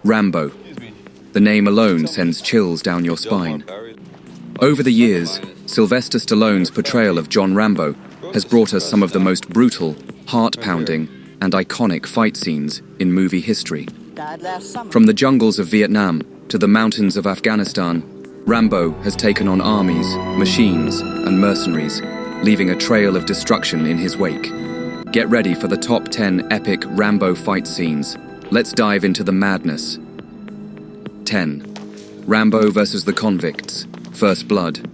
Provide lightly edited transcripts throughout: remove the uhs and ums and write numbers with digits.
Rambo. The name alone sends chills down your spine. Over the years, Sylvester Stallone's portrayal of John Rambo has brought us some of the most brutal, heart-pounding, and iconic fight scenes in movie history. From the jungles of Vietnam to the mountains of Afghanistan, Rambo has taken on armies, machines, and mercenaries, leaving a trail of destruction in his wake. Get ready for the top 10 epic Rambo fight scenes. Let's dive into the madness. 10. Rambo versus the Convicts. First Blood.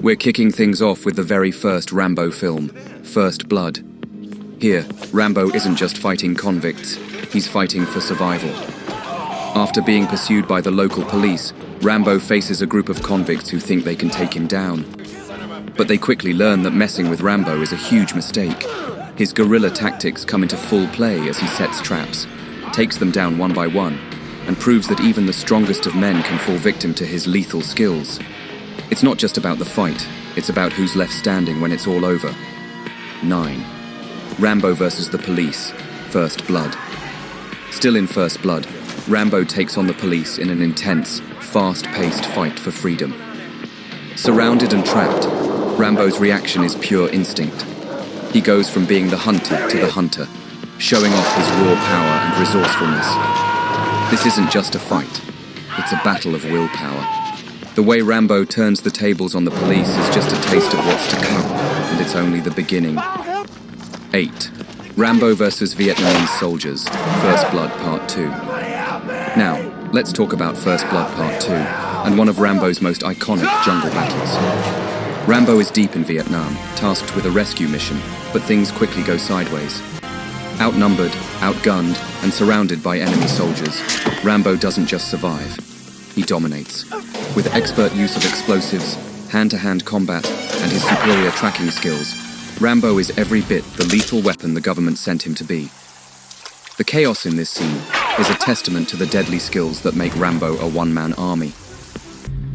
We're kicking things off with the very first Rambo film, First Blood. Here, Rambo isn't just fighting convicts, he's fighting for survival. After being pursued by the local police, Rambo faces a group of convicts who think they can take him down. But they quickly learn that messing with Rambo is a huge mistake. His guerrilla tactics come into full play as he sets traps, takes them down one by one, and proves that even the strongest of men can fall victim to his lethal skills. It's not just about the fight, it's about who's left standing when it's all over. 9. Rambo versus the police. First Blood. Still in First Blood, Rambo takes on the police in an intense, fast-paced fight for freedom. Surrounded and trapped, Rambo's reaction is pure instinct. He goes from being the hunted to the hunter, showing off his raw power and resourcefulness. This isn't just a fight, it's a battle of willpower. The way Rambo turns the tables on the police is just a taste of what's to come, and it's only the beginning. 8. Rambo versus Vietnamese soldiers. First Blood Part 2. Now, let's talk about First Blood Part 2, and one of Rambo's most iconic jungle battles. Rambo is deep in Vietnam, tasked with a rescue mission, but things quickly go sideways. Outnumbered, outgunned, and surrounded by enemy soldiers, Rambo doesn't just survive, he dominates. With expert use of explosives, hand-to-hand combat, and his superior tracking skills, Rambo is every bit the lethal weapon the government sent him to be. The chaos in this scene is a testament to the deadly skills that make Rambo a one-man army.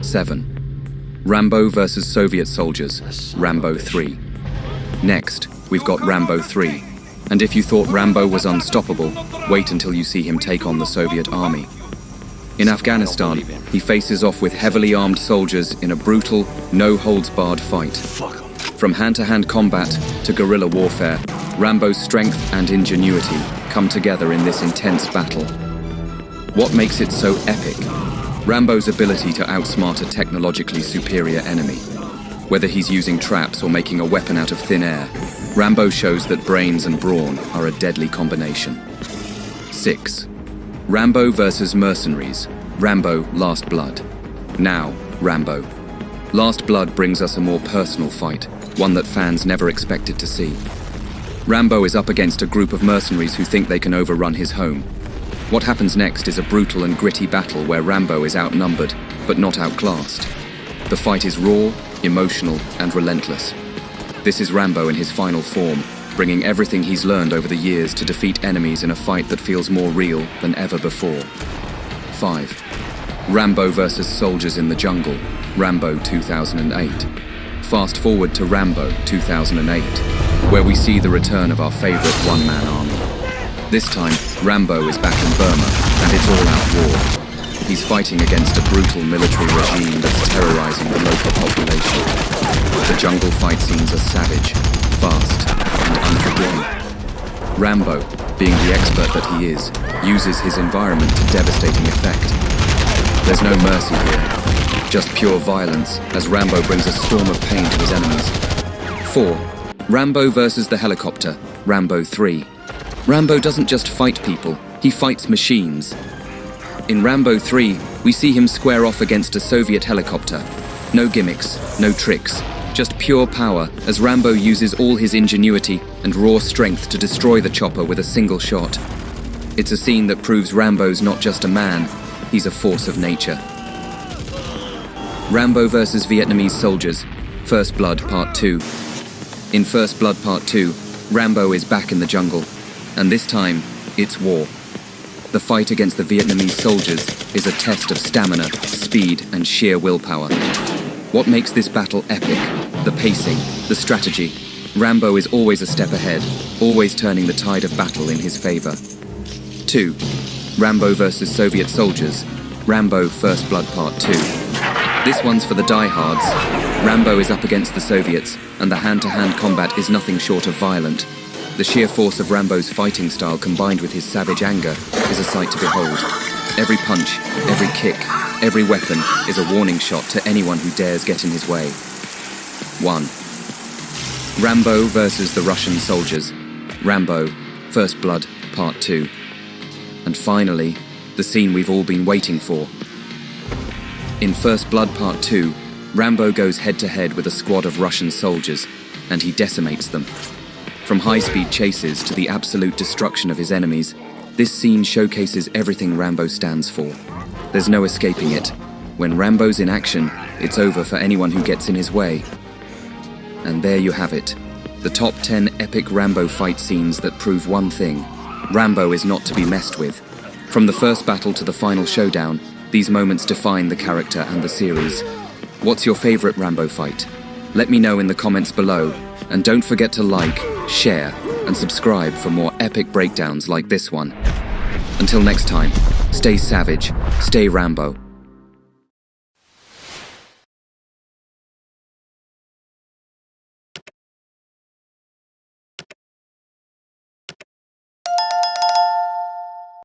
7. Rambo versus Soviet soldiers. Rambo 3. Next, we've got Rambo 3. And if you thought Rambo was unstoppable, wait until you see him take on the Soviet army. In Afghanistan, he faces off with heavily armed soldiers in a brutal, no-holds-barred fight. From hand-to-hand combat to guerrilla warfare, Rambo's strength and ingenuity come together in this intense battle. What makes it so epic? Rambo's ability to outsmart a technologically superior enemy. Whether he's using traps or making a weapon out of thin air, Rambo shows that brains and brawn are a deadly combination. 6. Rambo versus mercenaries. Rambo Last Blood. Now, Rambo. Last Blood brings us a more personal fight, one that fans never expected to see. Rambo is up against a group of mercenaries who think they can overrun his home. What happens next is a brutal and gritty battle where Rambo is outnumbered, but not outclassed. The fight is raw, emotional, and relentless. This is Rambo in his final form, bringing everything he's learned over the years to defeat enemies in a fight that feels more real than ever before. 5. Rambo versus soldiers in the jungle. Rambo 2008. Fast forward to Rambo 2008, where we see the return of our favorite one-man army. This time, Rambo is back in Burma, and it's all-out war. He's fighting against a brutal military regime that's terrorizing the local population. The jungle fight scenes are savage, fast, and unforgiving. Rambo, being the expert that he is, uses his environment to devastating effect. There's no mercy here, just pure violence as Rambo brings a storm of pain to his enemies. 4. Rambo versus the helicopter. Rambo 3. Rambo doesn't just fight people, he fights machines. In Rambo 3, we see him square off against a Soviet helicopter. No gimmicks, no tricks, just pure power as Rambo uses all his ingenuity and raw strength to destroy the chopper with a single shot. It's a scene that proves Rambo's not just a man, he's a force of nature. Rambo versus Vietnamese soldiers. First Blood Part 2. In First Blood Part 2, Rambo is back in the jungle, and this time, it's war. The fight against the Vietnamese soldiers is a test of stamina, speed, and sheer willpower. What makes this battle epic? The pacing, the strategy. Rambo is always a step ahead, always turning the tide of battle in his favor. 2. Rambo vs. Soviet soldiers, Rambo First Blood Part 2. This one's for the diehards. Rambo is up against the Soviets, and the hand-to-hand combat is nothing short of violent. The sheer force of Rambo's fighting style combined with his savage anger is a sight to behold. Every punch, every kick, every weapon is a warning shot to anyone who dares get in his way. 1. Rambo versus the Russian soldiers, Rambo First Blood Part 2. And finally, the scene we've all been waiting for. In First Blood Part 2, Rambo goes head-to-head with a squad of Russian soldiers, and he decimates them. From high-speed chases to the absolute destruction of his enemies, this scene showcases everything Rambo stands for. There's no escaping it. When Rambo's in action, it's over for anyone who gets in his way. And there you have it, the top 10 epic Rambo fight scenes that prove one thing: Rambo is not to be messed with. From the first battle to the final showdown, these moments define the character and the series. What's your favorite Rambo fight? Let me know in the comments below, and don't forget to like, share, and subscribe for more epic breakdowns like this one. Until next time, stay savage, stay Rambo.